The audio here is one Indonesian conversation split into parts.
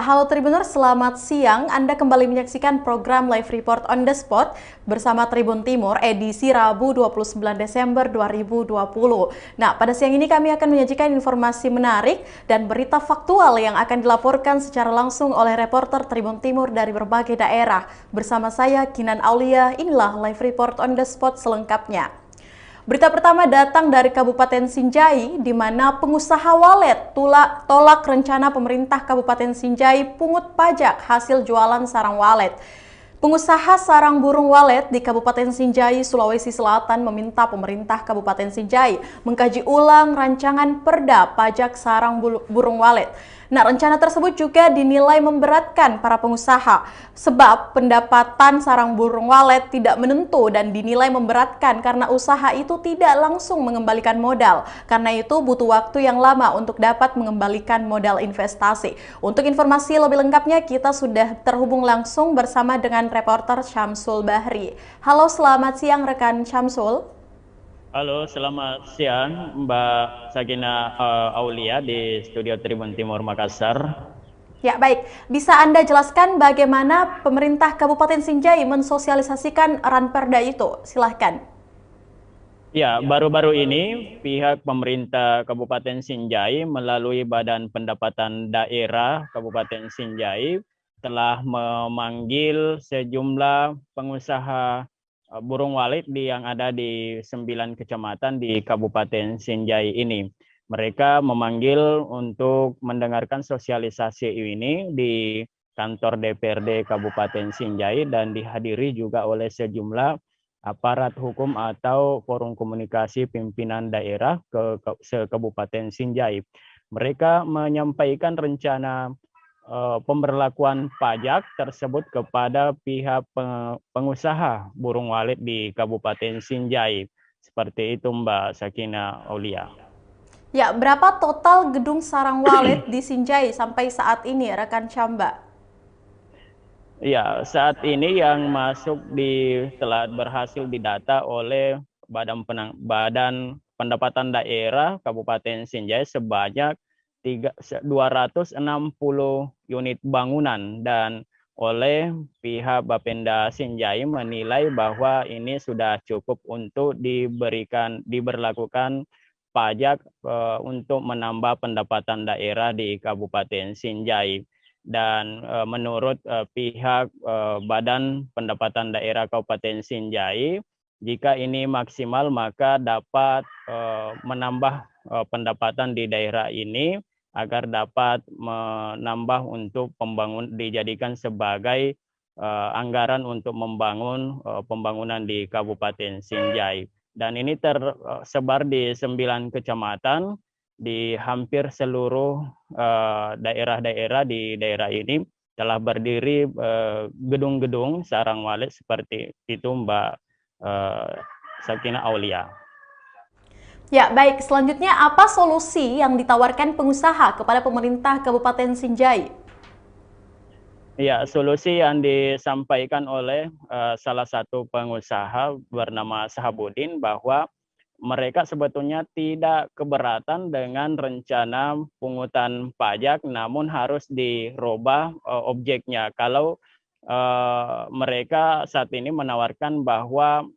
halo Tribuners, selamat siang. Anda kembali menyaksikan program Live Report on the Spot bersama Tribun Timur edisi Rabu 29 Desember 2020. Nah, pada siang ini kami akan menyajikan informasi menarik dan berita faktual yang akan dilaporkan secara langsung oleh reporter Tribun Timur dari berbagai daerah. Bersama saya, Kinan Aulia, inilah Live Report on the Spot selengkapnya. Berita pertama datang dari Kabupaten Sinjai, di mana pengusaha walet tolak rencana pemerintah Kabupaten Sinjai pungut pajak hasil jualan sarang walet. Pengusaha sarang burung walet di Kabupaten Sinjai, Sulawesi Selatan meminta pemerintah Kabupaten Sinjai mengkaji ulang rancangan perda pajak sarang burung walet. Nah, rencana tersebut juga dinilai memberatkan para pengusaha sebab pendapatan sarang burung walet tidak menentu dan dinilai memberatkan karena usaha itu tidak langsung mengembalikan modal. Karena itu butuh waktu yang lama untuk dapat mengembalikan modal investasi. Untuk informasi lebih lengkapnya kita sudah terhubung langsung bersama dengan reporter Syamsul Bahri. Halo, selamat siang rekan Syamsul. Halo, selamat siang Mbak Sakina Aulia di Studio Tribun Timur Makassar. Ya, baik. Bisa Anda jelaskan bagaimana pemerintah Kabupaten Sinjai mensosialisasikan ranperda itu? Silahkan. Ya, baru-baru ini pihak pemerintah Kabupaten Sinjai melalui Badan Pendapatan Daerah Kabupaten Sinjai telah memanggil sejumlah pengusaha burung walet yang ada di 9 kecamatan di Kabupaten Sinjai ini. Mereka memanggil untuk mendengarkan sosialisasi ini di kantor DPRD Kabupaten Sinjai dan dihadiri juga oleh sejumlah aparat hukum atau forum komunikasi pimpinan daerah se-Kabupaten Sinjai. Mereka menyampaikan rencana pemberlakuan pajak tersebut kepada pihak pengusaha burung walet di Kabupaten Sinjai. Seperti itu Mbak Sakina Aulia. Ya, berapa total gedung sarang walet di Sinjai sampai saat ini, rekan Syamba? Ya, saat ini yang masuk telah berhasil didata oleh Badan Pendapatan Daerah Kabupaten Sinjai sebanyak 260 unit bangunan, dan oleh pihak Bapenda Sinjai menilai bahwa ini sudah cukup untuk diberlakukan pajak untuk menambah pendapatan daerah di Kabupaten Sinjai. Dan menurut pihak Badan Pendapatan Daerah Kabupaten Sinjai, jika ini maksimal maka dapat menambah pendapatan di daerah ini agar dapat menambah untuk dijadikan sebagai anggaran untuk membangun pembangunan di Kabupaten Sinjai. Dan ini tersebar di 9 kecamatan di hampir seluruh daerah-daerah di daerah ini telah berdiri gedung-gedung sarang walet seperti itu Mbak Sakina Aulia. Ya, baik. Selanjutnya, apa solusi yang ditawarkan pengusaha kepada pemerintah Kabupaten Sinjai? Ya, solusi yang disampaikan oleh salah satu pengusaha bernama Sahabudin bahwa mereka sebetulnya tidak keberatan dengan rencana pungutan pajak, namun harus dirubah objeknya. Kalau mereka saat ini menawarkan bahwa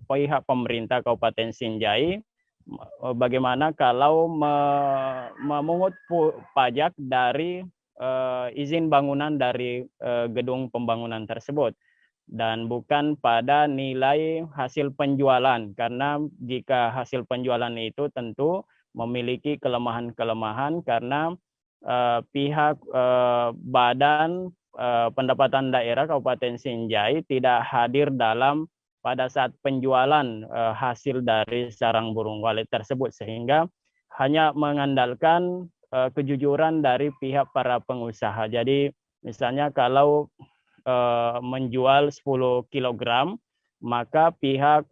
pihak pemerintah Kabupaten Sinjai bagaimana kalau memungut pajak dari izin bangunan dari gedung pembangunan tersebut, dan bukan pada nilai hasil penjualan, karena jika hasil penjualan itu tentu memiliki kelemahan-kelemahan karena pihak Badan Pendapatan Daerah Kabupaten Sinjai tidak hadir pada saat penjualan hasil dari sarang burung walet tersebut, sehingga hanya mengandalkan kejujuran dari pihak para pengusaha. Jadi misalnya kalau menjual 10 kg, maka pihak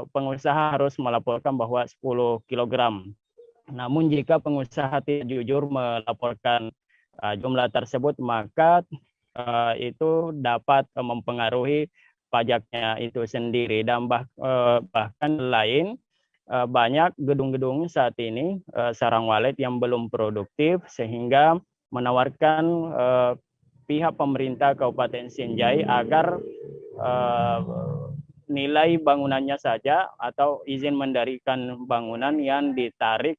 pengusaha harus melaporkan bahwa 10 kg. Namun jika pengusaha tidak jujur melaporkan jumlah tersebut, maka itu dapat mempengaruhi pajaknya itu sendiri. Dan bahkan lain, banyak gedung-gedung saat ini sarang walet yang belum produktif, sehingga menawarkan pihak pemerintah Kabupaten Sinjai agar nilai bangunannya saja atau izin mendirikan bangunan yang ditarik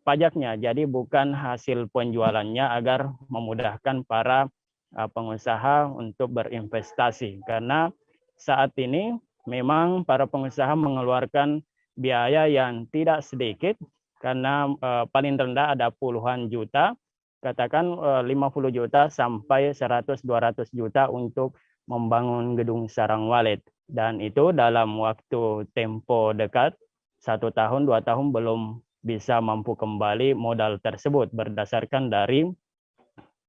pajaknya, jadi bukan hasil penjualannya, agar memudahkan para pengusaha untuk berinvestasi. Karena saat ini memang para pengusaha mengeluarkan biaya yang tidak sedikit, karena paling rendah ada puluhan juta, katakan 50 juta sampai 100-200 juta untuk membangun gedung sarang walet. Dan itu dalam waktu tempo dekat, 1 tahun, 2 tahun belum bisa mampu kembali modal tersebut berdasarkan dari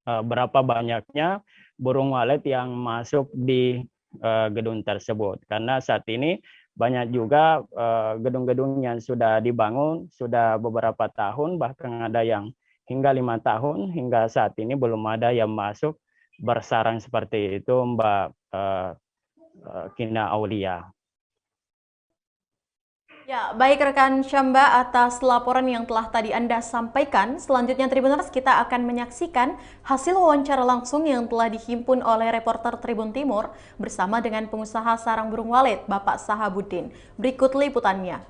berapa banyaknya burung walet yang masuk di gedung tersebut. Karena saat ini banyak juga gedung-gedung yang sudah dibangun sudah beberapa tahun, bahkan ada yang hingga 5 tahun, hingga saat ini belum ada yang masuk bersarang seperti itu, Mbak Kina Aulia. Ya, baik rekan Syamba, atas laporan yang telah tadi Anda sampaikan. Selanjutnya Tribuners, kita akan menyaksikan hasil wawancara langsung yang telah dihimpun oleh reporter Tribun Timur bersama dengan pengusaha sarang burung walet, Bapak Sahabudin. Berikut liputannya.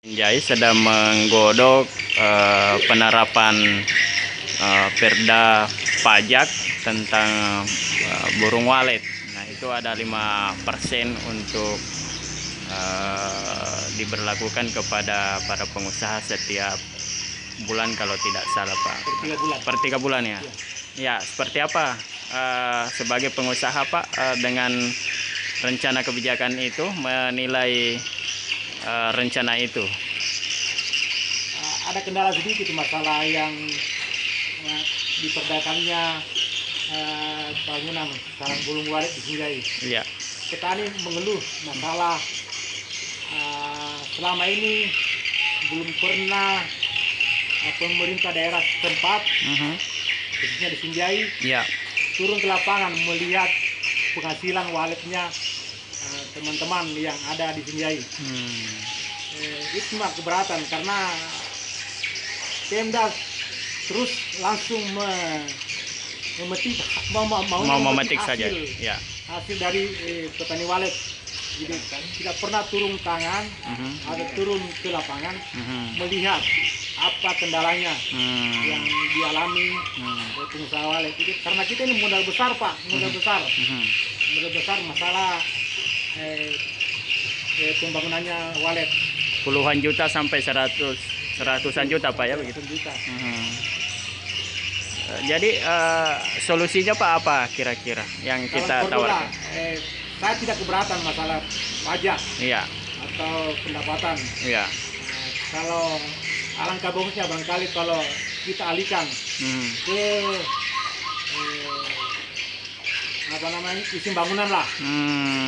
Sinjai sedang menggodok penerapan perda pajak tentang burung walet. Nah, itu ada 5% untuk diberlakukan kepada para pengusaha setiap bulan kalau tidak salah, Pak. Per 3 bulan ya. Ya, seperti apa sebagai pengusaha, Pak, dengan rencana kebijakan itu, menilai rencana itu? Ada kendala sedikit masalah yang diperdakannya bangunan sarang burung walet di Sinjai. Iya. Petani mengeluh masalah selama ini belum pernah pemerintah daerah setempat, khususnya di Sinjai, turun ke lapangan melihat penghasilan waletnya teman-teman yang ada di Sinjai. Itu mah keberatan karena Pemda terus langsung memetik saja. Hasil dari petani walet. Jadi tidak pernah turun tangan atau turun ke lapangan melihat apa kendalanya yang dialami oleh pengusaha walet. Jadi, karena kita ini modal besar, Pak, modal besar masalah pembangunannya walet. Puluhan juta sampai seratusan juta, Pak, ya begitu. Jadi solusinya, Pak, apa kira-kira yang kita tawarkan? Saya tidak keberatan masalah pajak atau pendapatan. Kalau alangkah bagusnya barangkali kalau kita alihkan ke izin bangunan lah,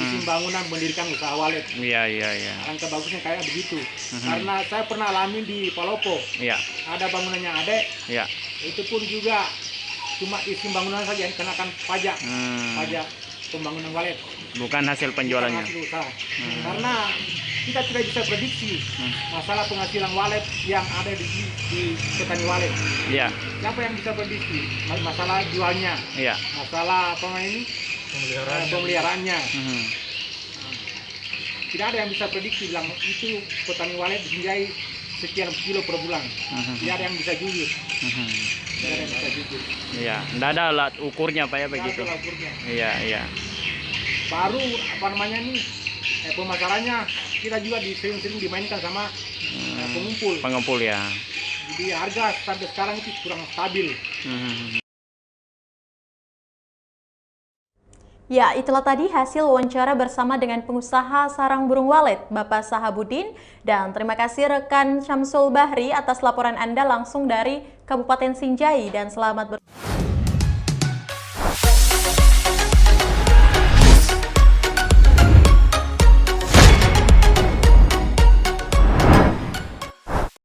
izin bangunan mendirikan usaha walet. Alangkah bagusnya kayak begitu. Karena saya pernah alami di Palopo, ada bangunannya ada, itu pun juga cuma izin bangunan saja yang kenakan pajak, pajak pembangunan walet, bukan hasil penjualannya. Karena kita tidak bisa prediksi masalah penghasilan walet yang ada di petani walet. Siapa yang bisa prediksi masalah jualnya, masalah pemeliharaannya. Tidak ada yang bisa prediksi bilang itu petani walet di Sinjai sekian kilo per bulan. Tidak ada yang bisa jujur. Tidak ada alat ukurnya, Pak, ya begitu. Baru pemasarannya kita juga sering dimainkan sama pengumpul ya. Jadi harga sampai sekarang itu kurang stabil. Ya, itulah tadi hasil wawancara bersama dengan pengusaha sarang burung walet, Bapak Sahabudin. Dan terima kasih rekan Syamsul Bahri atas laporan Anda langsung dari Kabupaten Sinjai, dan selamat